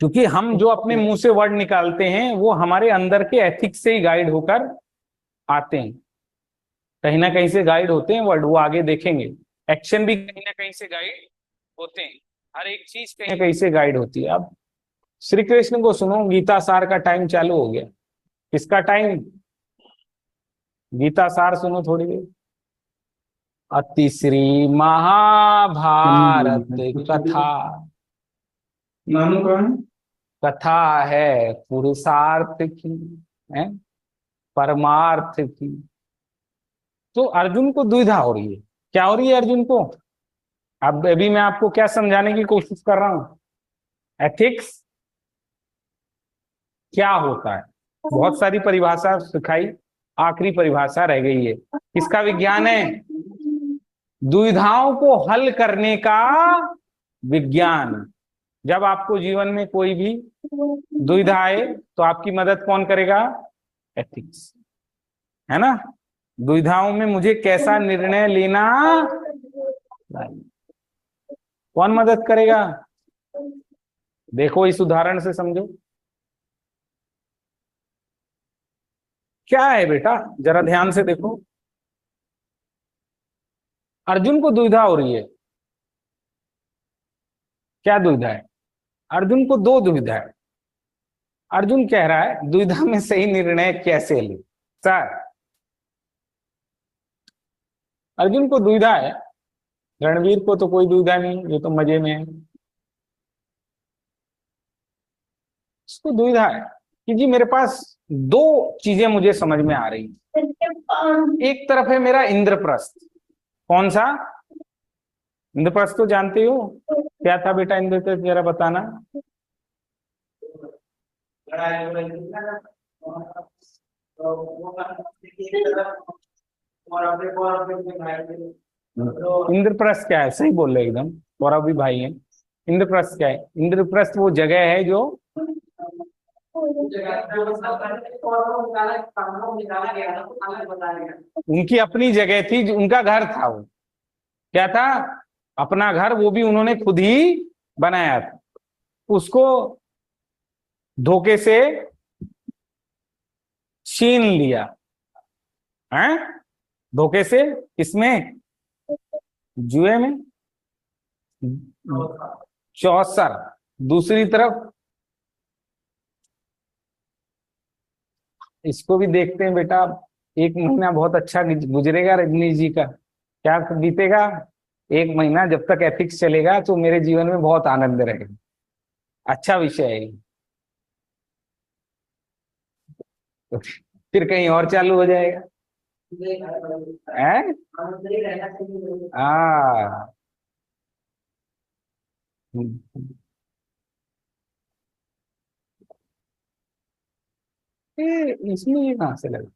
क्योंकि हम जो अपने मुंह से वर्ड निकालते हैं वो हमारे अंदर के एथिक्स से ही गाइड होकर आते हैं। कहीं ना कहीं से गाइड होते हैं वर्ड, वो आगे देखेंगे। एक्शन भी कहीं ना कहीं से गाइड होते हैं। हर एक चीज कहीं ना कहीं से गाइड होती है। अब श्री कृष्ण को सुनो, गीता सार का टाइम चालू हो गया। किसका टाइम? गीता सार सुनो थोड़ी देर। अतिश्री महाभारत कथा, नानू कहाँ है? कथा है पुरुषार्थ की, है परमार्थ की। तो अर्जुन को दुविधा हो रही है। क्या हो रही है अर्जुन को? अब अभी मैं आपको क्या समझाने की कोशिश कर रहा हूं? एथिक्स क्या होता है? बहुत सारी परिभाषा सिखाई, आखिरी परिभाषा रह गई है। किसका विज्ञान है? दुविधाओं को हल करने का विज्ञान। जब आपको जीवन में कोई भी दुविधा आए तो आपकी मदद कौन करेगा? एथिक्स, है ना। दुविधाओं में मुझे कैसा निर्णय लेना, कौन मदद करेगा? देखो इस उदाहरण से समझो क्या है बेटा, जरा ध्यान से देखो। अर्जुन को दुविधा हो रही है। क्या दुविधा है? अर्जुन को दो दुविधा है। अर्जुन कह रहा है दुविधा में सही निर्णय कैसे ले। सर, अर्जुन को दुविधा है। रणवीर को तो कोई दुविधा नहीं, ये तो मजे में है। उसको दुविधा है कि जी मेरे पास दो चीजें मुझे समझ में आ रही। एक तरफ है मेरा इंद्रप्रस्थ। कौन सा? इंद्रप्रस्थ तो जानते हो। क्या था बेटा इंद्रप्रस्थ, जरा बताना। इंद्रप्रस्थ क्या है? सही बोल रहे एकदम, गौरव भी भाई है। इंद्रप्रस्थ क्या है? इंद्रप्रस्थ वो जगह है जो उनकी अपनी जगह थी, जो उनका घर था। वो क्या था? अपना घर, वो भी उन्होंने खुद ही बनाया था। उसको धोखे से छीन लिया है। धोखे से, किसमें? जुए में। चौसर। दूसरी तरफ इसको भी देखते हैं बेटा। एक महीना बहुत अच्छा गुजरेगा रजनीश जी का। क्या बीतेगा? एक महीना जब तक एथिक्स चलेगा तो मेरे जीवन में बहुत आनंद रहेगा। अच्छा विषय है ये। तो फिर कहीं और चालू हो जाएगा। है? हाँ। इसमें ये कहाँ से लगा?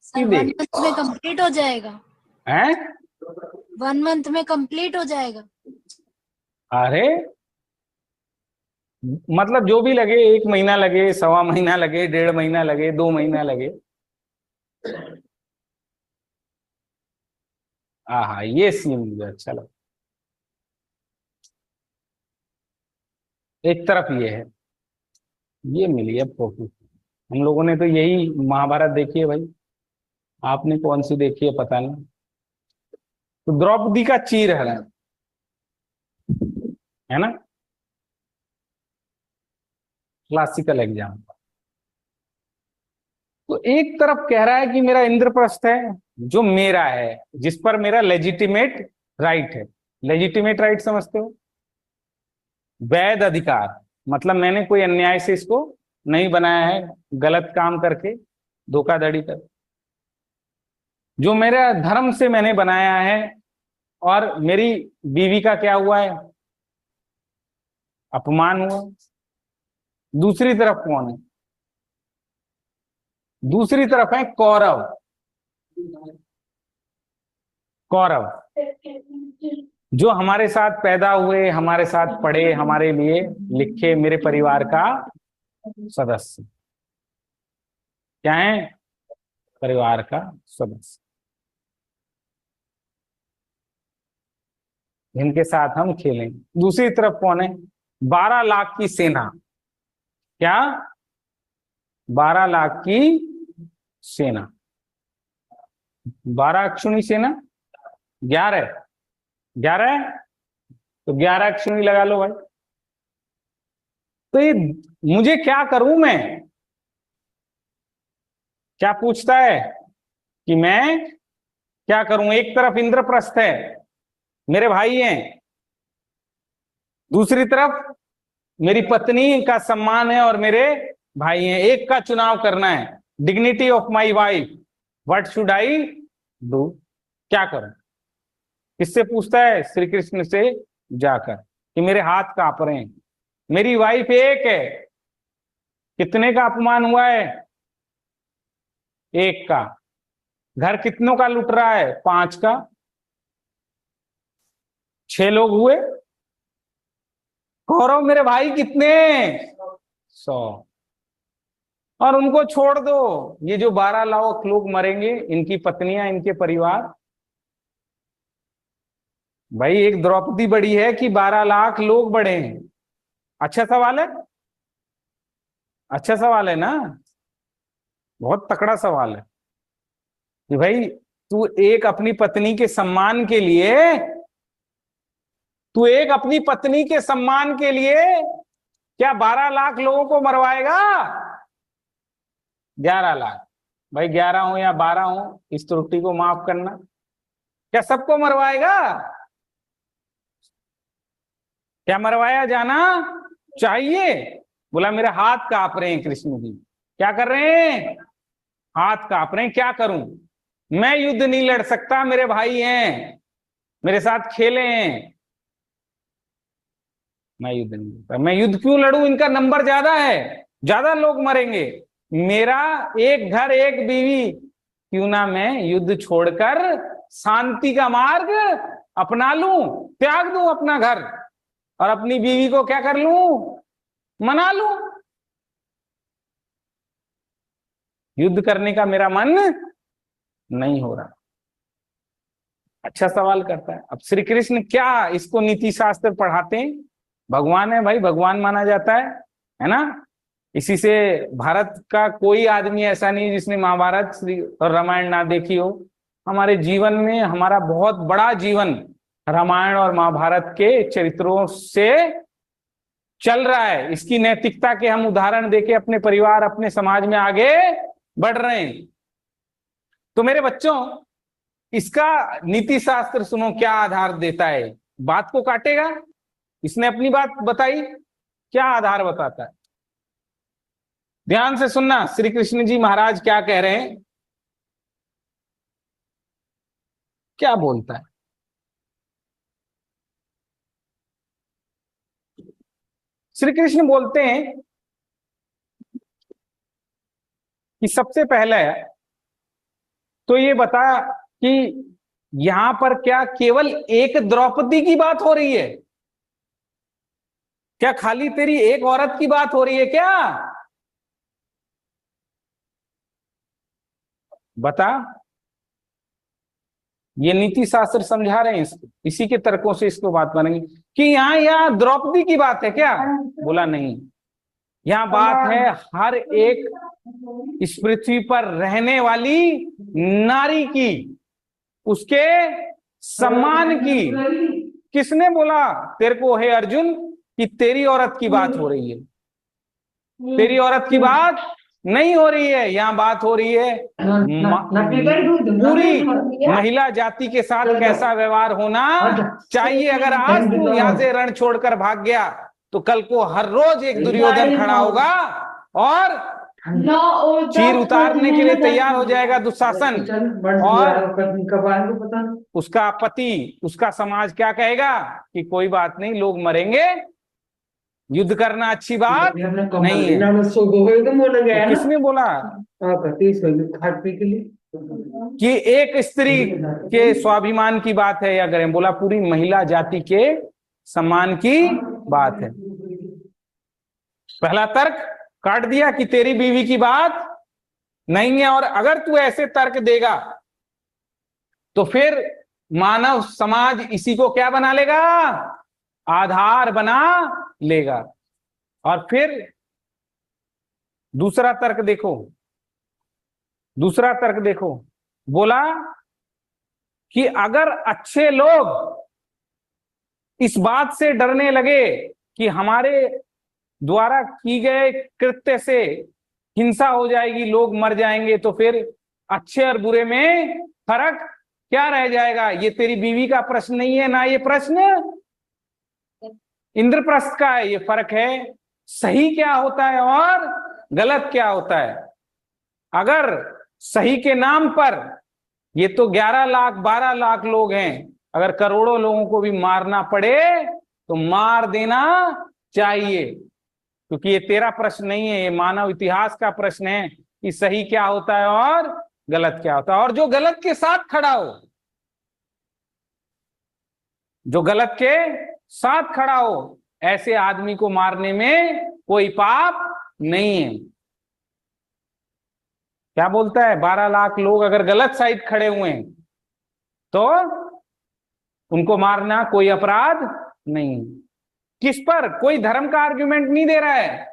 सर सीधे 1 मंथ में कंप्लीट हो जाएगा। है। 1 मंथ में कंप्लीट हो जाएगा। अरे मतलब जो भी लगे, एक महीना लगे, सवा महीना लगे, 1.5 महीना लगे, 2 महीना लगे। हाँ हाँ, ये सीन मुझे अच्छा लगा। एक तरफ ये है, ये मिली है फोटो। हम लोगों ने तो यही महाभारत देखी है भाई। आपने कौन सी देखी है पता नहीं। तो द्रौपदी का चीर है ना, क्लासिकल एग्जाम। तो एक तरफ कह रहा है कि मेरा इंद्रप्रस्थ है, जो मेरा है, जिस पर मेरा लेजिटिमेट राइट है। लेजिटिमेट राइट समझते हो? वैध अधिकार। मतलब मैंने कोई अन्याय से इसको नहीं बनाया है, गलत काम करके, धोखाधड़ी कर। जो मेरा धर्म से मैंने बनाया है। और मेरी बीवी का क्या हुआ है? अपमान हुआ। दूसरी तरफ कौन है? दूसरी तरफ है कौरव। कौरव जो हमारे साथ पैदा हुए, हमारे साथ पढ़े, हमारे लिए लिखे, मेरे परिवार का सदस्य। क्या है? परिवार का सदस्य। जिनके साथ हम खेलें। दूसरी तरफ कौन है? 12 लाख की सेना। क्या? 12 लाख की सेना। 12 अक्षुणी सेना, 11 11 तो 11 अक्षुणी लगा लो भाई। तो ये मुझे क्या करूं मैं? क्या पूछता है कि मैं क्या करूं? एक तरफ इंद्रप्रस्थ है, मेरे भाई हैं, दूसरी तरफ मेरी पत्नी का सम्मान है और मेरे भाई हैं। एक का चुनाव करना है, dignity of my wife, what should I do? क्या करूं? किससे पूछता है? श्री कृष्ण से जाकर कि मेरे हाथ कांप रहे हैं, मेरी वाइफ एक है। कितने का अपमान हुआ है? एक का। घर कितनों का लुट रहा है? 5 का। 6 लोग हुए। कौरव मेरे भाई कितने? 100। और उनको छोड़ दो, ये जो 12 लाख लोग मरेंगे, इनकी पत्नियां, इनके परिवार। भाई एक द्रौपदी बड़ी है कि 12 लाख लोग बड़े हैं? अच्छा सवाल है, अच्छा सवाल है ना? बहुत तकड़ा सवाल है कि भाई तू एक अपनी पत्नी के सम्मान के लिए, तू एक अपनी पत्नी के सम्मान के लिए क्या 12 लाख लोगों को मरवाएगा? 11 लाख। भाई 11 हो या 12 हो, इस त्रुटि को माफ करना। क्या सबको मरवाएगा? क्या मरवाया जाना चाहिए? बोला मेरे हाथ कांप रहे हैं कृष्ण जी। क्या कर रहे हैं? हाथ कांप रहे हैं। क्या करूं? मैं युद्ध नहीं लड़ सकता, मेरे भाई हैं, मेरे साथ खेले हैं, मैं युद्ध नहीं लड़ता। मैं युद्ध क्यों लड़ूं? इनका नंबर ज्यादा है, ज्यादा लोग मरेंगे। मेरा एक घर एक बीवी, क्यों ना मैं युद्ध छोड़कर शांति का मार्ग अपना लूं, त्याग दूं अपना घर और अपनी बीवी को क्या कर लूं? मना लूं। युद्ध करने का मेरा मन नहीं हो रहा। अच्छा सवाल करता है। अब श्री कृष्ण क्या इसको नीति शास्त्र पढ़ाते हैं? भगवान है भाई, भगवान माना जाता है ना? इसी से भारत का कोई आदमी ऐसा नहीं जिसने महाभारत श्री और रामायण ना देखी हो। हमारे जीवन में हमारा बहुत बड़ा जीवन रामायण और महाभारत के चरित्रों से चल रहा है। इसकी नैतिकता के हम उदाहरण देके अपने परिवार, अपने समाज में आगे बढ़ रहे हैं। तो मेरे बच्चों, इसका नीति शास्त्र सुनो क्या आधार देता है। बात को काटेगा, इसने अपनी बात बताई, क्या आधार बताता है? ध्यान से सुनना, श्री कृष्ण जी महाराज क्या कह रहे हैं, क्या बोलता है। श्री कृष्ण बोलते हैं कि सबसे पहले तो ये बता कि यहां पर क्या केवल एक द्रौपदी की बात हो रही है? क्या खाली तेरी एक औरत की बात हो रही है क्या? बता। ये नीति शास्त्र समझा रहे हैं इसको, इसी के तर्कों से इसको बात बनेंगे कि यहाँ द्रौपदी की बात है क्या? बोला नहीं, यहाँ बात है हर एक इस पृथ्वी पर रहने वाली नारी की, उसके सम्मान की। किसने बोला तेरे को हे अर्जुन कि तेरी औरत की बात हो रही है? तेरी औरत की बात नहीं हो रही है, यहाँ बात हो रही है पूरी महिला जाति के साथ कैसा व्यवहार होना चाहिए। अगर आज तू यहाँ से रण छोड़कर भाग गया तो कल को हर रोज एक दुर्योधन खड़ा होगा और चीर उतारने के लिए तैयार हो जाएगा दुशासन, और उसका पति, उसका समाज क्या कहेगा कि कोई बात नहीं, लोग मरेंगे, युद्ध करना अच्छी बात नहीं है। तो किसने बोला कि एक स्त्री के स्वाभिमान की बात है या करें? बोला पूरी महिला जाति के सम्मान की बात है। पहला तर्क काट दिया कि तेरी बीवी की बात नहीं है। और अगर तू ऐसे तर्क देगा तो फिर मानव समाज इसी को क्या बना लेगा, आधार बना लेगा। और फिर दूसरा तर्क देखो, दूसरा तर्क देखो, बोला कि अगर अच्छे लोग इस बात से डरने लगे कि हमारे द्वारा की गए कृत्य से हिंसा हो जाएगी, लोग मर जाएंगे, तो फिर अच्छे और बुरे में फर्क क्या रह जाएगा। ये तेरी बीवी का प्रश्न नहीं है ना, ये प्रश्न इंद्रप्रस्थ का है। ये फर्क है सही क्या होता है और गलत क्या होता है। अगर सही के नाम पर, ये तो 11 लाख 12 लाख लोग हैं, अगर करोड़ों लोगों को भी मारना पड़े तो मार देना चाहिए, क्योंकि ये तेरा प्रश्न नहीं है, ये मानव इतिहास का प्रश्न है कि सही क्या होता है और गलत क्या होता है। और जो गलत के साथ खड़ा हो, जो गलत के साथ खड़ा हो, ऐसे आदमी को मारने में कोई पाप नहीं है। क्या बोलता है, 12 लाख लोग अगर गलत साइड खड़े हुए हैं तो उनको मारना कोई अपराध नहीं। किस पर, कोई धर्म का आर्गुमेंट नहीं दे रहा है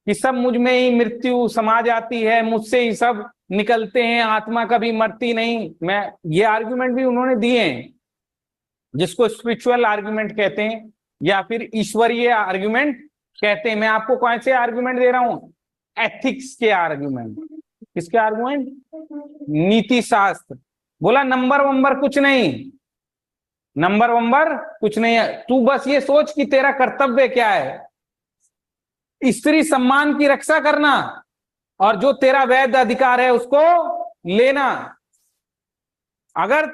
कि सब मुझ में ही मृत्यु समा जाती है, मुझसे ही सब निकलते हैं, आत्मा कभी मरती नहीं। मैं ये आर्गुमेंट भी उन्होंने दिए हैं, जिसको स्पिरिचुअल आर्गुमेंट कहते हैं या फिर ईश्वरीय आर्गुमेंट कहते हैं। मैं आपको कौन से आर्गुमेंट दे रहा हूं, एथिक्स के आर्गुमेंट। किसके आर्गुमेंट, नीति शास्त्र। बोला नंबर वंबर कुछ नहीं, नंबर वंबर कुछ नहीं है, तू बस ये सोच कि तेरा कर्तव्य क्या है, स्त्री सम्मान की रक्षा करना और जो तेरा वैध अधिकार है उसको लेना। अगर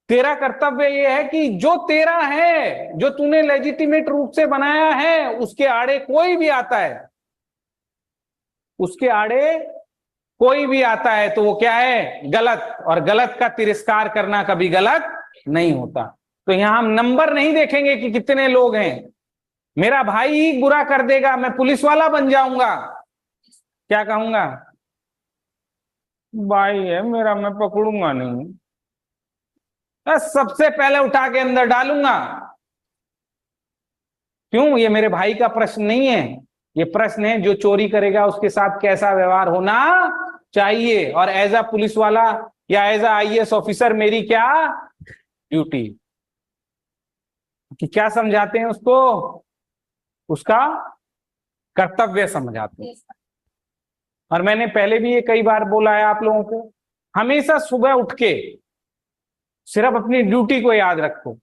तेरा कर्तव्य ये है कि जो तेरा है, जो तूने लेजिटिमेट रूप से बनाया है, उसके आड़े कोई भी आता है, उसके आड़े कोई भी आता है तो वो क्या है, गलत। और गलत का तिरस्कार करना कभी गलत नहीं होता। तो यहां हम नंबर नहीं देखेंगे कि कितने लोग हैं, मेरा भाई ही बुरा कर देगा, मैं पुलिस वाला बन जाऊंगा, क्या कहूंगा, भाई है मेरा, मैं पकड़ूंगा नहीं, बस सबसे पहले उठा के अंदर डालूंगा। क्यों, ये मेरे भाई का प्रश्न नहीं है, ये प्रश्न है जो चोरी करेगा उसके साथ कैसा व्यवहार होना चाहिए, और एज अ पुलिस वाला या एज अ आईएएस ऑफिसर मेरी क्या ड्यूटी, कि क्या समझाते हैं उसको, उसका कर्तव्य समझाते हैं। और मैंने पहले भी ये कई बार बोला है आप लोगों को, हमेशा सुबह उठ के सिर्फ अपनी ड्यूटी को याद रखो।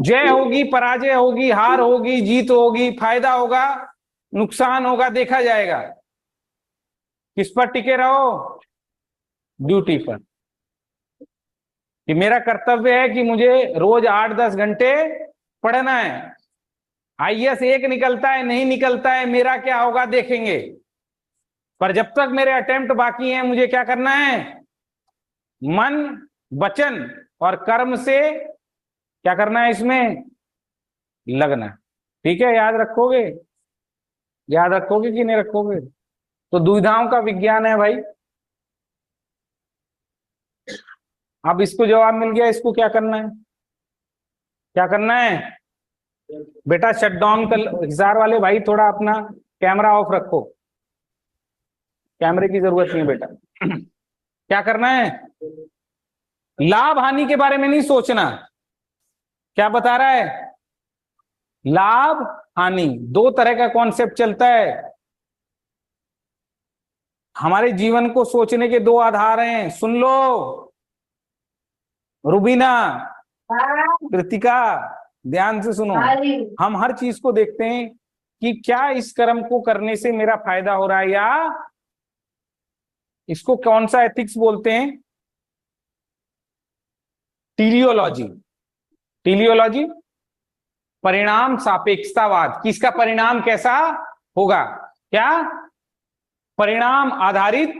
जय होगी, पराजय होगी, हार होगी, जीत होगी, फायदा होगा, नुकसान होगा, देखा जाएगा। किस पर टिके रहो, ड्यूटी पर, कि मेरा कर्तव्य है कि मुझे रोज 8-10 घंटे पढ़ना है। आईएएस एक निकलता है नहीं निकलता है, मेरा क्या होगा देखेंगे, पर जब तक मेरे अटेम्प्ट बाकी हैं मुझे क्या करना है, मन वचन और कर्म से क्या करना है, इसमें लगना। ठीक है, याद रखोगे, याद रखोगे कि नहीं रखोगे। तो दुविधाओं का विज्ञान है भाई। अब इसको जवाब मिल गया, इसको क्या करना है, क्या करना है बेटा, शट डाउन कर। हिसार वाले भाई थोड़ा अपना कैमरा ऑफ रखो, कैमरे की जरूरत नहीं है बेटा। क्या करना है, लाभ हानि के बारे में नहीं सोचना। क्या बता रहा है, लाभ हानि, दो तरह का कॉन्सेप्ट चलता है हमारे जीवन को सोचने के, दो आधार हैं, सुन लो रुबीना, कृतिका, ध्यान से सुनो। हम हर चीज को देखते हैं कि क्या इस कर्म को करने से मेरा फायदा हो रहा है, या इसको कौन सा एथिक्स बोलते हैं, टीलियोलॉजी। टीलियोलॉजी परिणाम सापेक्षतावाद, कि इसका परिणाम कैसा होगा, क्या, परिणाम आधारित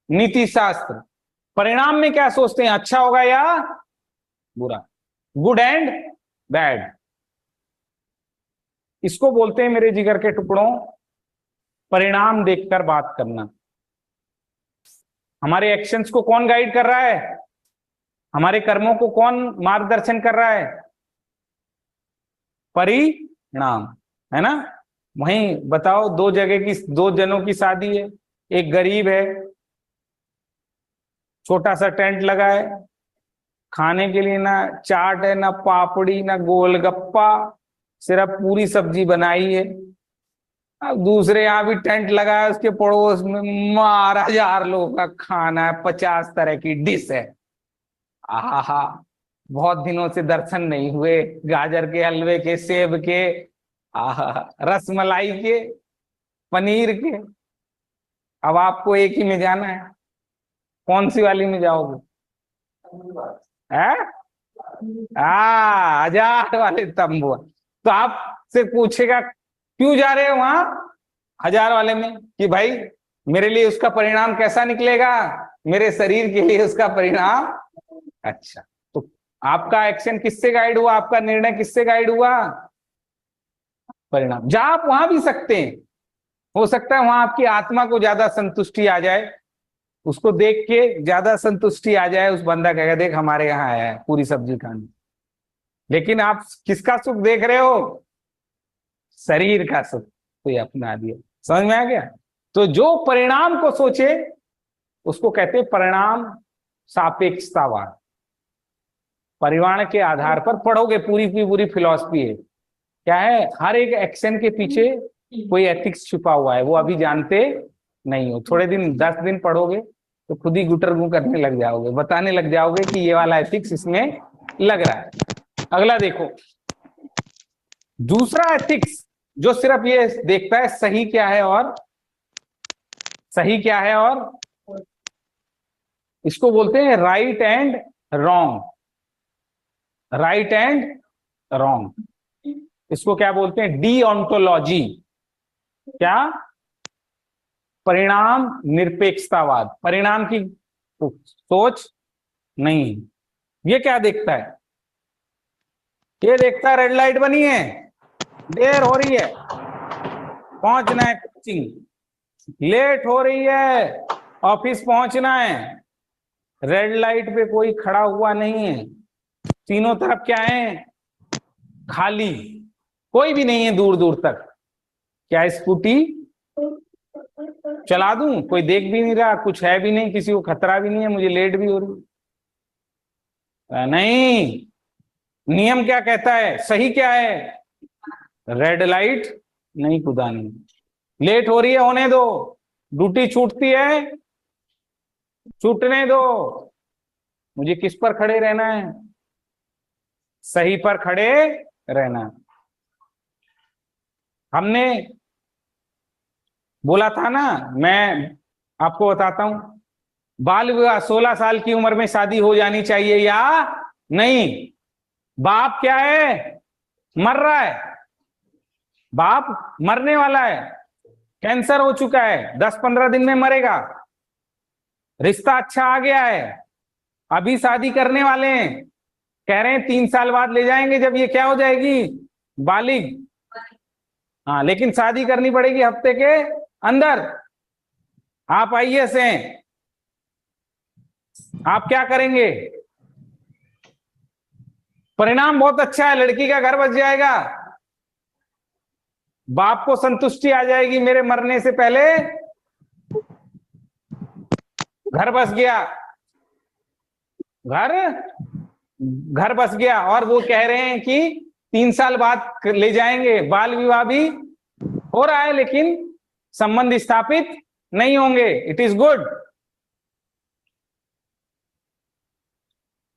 नीति शास्त्र। परिणाम में क्या सोचते हैं, अच्छा होगा या बुरा, गुड एंड बैड। इसको बोलते हैं मेरे जिगर के टुकड़ों, परिणाम देखकर बात करना। हमारे एक्शंस को कौन गाइड कर रहा है, हमारे कर्मों को कौन मार्गदर्शन कर रहा है? परिणाम, है ना। वहीं बताओ, दो जनों की शादी है, एक गरीब है, छोटा सा टेंट लगा है, खाने के लिए ना चाट है, ना पापड़ी, ना गोलगप्पा, सिर्फ पूरी सब्जी बनाई है। अब दूसरे यहाँ भी टेंट लगा है, उसके पड़ोस में 12,000 लोगों का खाना है, 50 तरह की डिश है। आहा, बहुत दिनों से दर्शन नहीं हुए गाजर के हलवे के, सेब के, आहा, रसमलाई के, पनीर के। अब आपको एक ही में जाना है, कौन सी वाली में जाओगे? है 1000 वाले तंबू। तो आपसे पूछेगा क्यों जा रहे हो वहां 1000 वाले में, कि भाई मेरे लिए उसका परिणाम कैसा निकलेगा, मेरे शरीर के लिए उसका परिणाम अच्छा। तो आपका एक्शन किससे गाइड हुआ, आपका निर्णय किससे गाइड हुआ? परिणाम। जा आप वहां भी सकते हैं, हो सकता है वहां आपकी आत्मा को ज्यादा संतुष्टि आ जाए, उसको देख के ज्यादा संतुष्टि आ जाए, उस बंदा कहेगा देख हमारे यहाँ आया है पूरी सब्जी खाने। लेकिन आप किसका सुख देख रहे हो? शरीर का सुख तो ये अपना दिया। समझ में आ गया? तो जो परिणाम को सोचे उसको कहते हैं परिणाम सापेक्षतावाद। परिमाण के आधार पर पढ़ोगे, पूरी की पूरी फिलॉसफी है। क्या है? हर एक एक्शन के पीछे कोई एथिक्स छुपा हुआ है, वो अभी जानते नहीं हो। थोड़े दिन 10 दिन पढ़ोगे तो खुद ही गुटर गु करने लग जाओगे, बताने लग जाओगे कि ये वाला एथिक्स इसमें लग रहा है। अगला देखो, दूसरा एथिक्स जो सिर्फ ये देखता है सही क्या है और सही क्या है, और इसको बोलते हैं right and wrong. Right and wrong, इसको क्या बोलते हैं? डीओंटोलॉजी। क्या? परिणाम निरपेक्षतावाद। परिणाम की सोच नहीं। ये क्या देखता है? ये देखता है रेड लाइट बनी है, देर हो रही है, पहुंचना है कोचिंग, लेट हो रही है, ऑफिस पहुंचना है, रेड लाइट पे कोई खड़ा हुआ नहीं है, तीनों तरफ क्या है? खाली, कोई भी नहीं है दूर दूर तक। क्या स्कूटी चला दूं? कोई देख भी नहीं रहा, कुछ है भी नहीं, किसी को खतरा भी नहीं है, मुझे लेट भी हो रही नहीं। नियम क्या कहता है, सही क्या है? रेड लाइट नहीं कुदानी, लेट हो रही है होने दो, ड्यूटी छूटती है छूटने दो, मुझे किस पर खड़े रहना है? सही पर खड़े रहना। हमने बोला था ना, मैं आपको बताता हूं, बाल विवाह 16 साल की उम्र में शादी हो जानी चाहिए या नहीं? बाप क्या है? मर रहा है, बाप मरने वाला है, कैंसर हो चुका है, 10-15 दिन में मरेगा, रिश्ता अच्छा आ गया है, अभी शादी करने वाले हैं, कह रहे हैं 3 साल बाद ले जाएंगे जब ये क्या हो जाएगी, बालिग। हाँ, लेकिन शादी करनी पड़ेगी हफ्ते के अंदर। आप आईएएस हैं, आप क्या करेंगे? परिणाम बहुत अच्छा है, लड़की का घर बस जाएगा, बाप को संतुष्टि आ जाएगी, मेरे मरने से पहले घर बस गया, घर बस गया। और वो कह रहे हैं कि 3 साल बाद ले जाएंगे, बाल विवाह भी हो रहा है लेकिन संबंध स्थापित नहीं होंगे। इट इज गुड,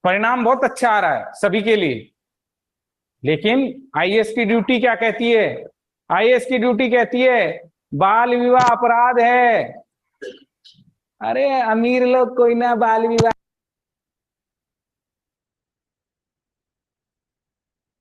परिणाम बहुत अच्छा आ रहा है सभी के लिए। लेकिन आईएएस की ड्यूटी क्या कहती है? आईएएस की ड्यूटी कहती है बाल विवाह अपराध है। अरे अमीर लोग कोई ना बाल विवाह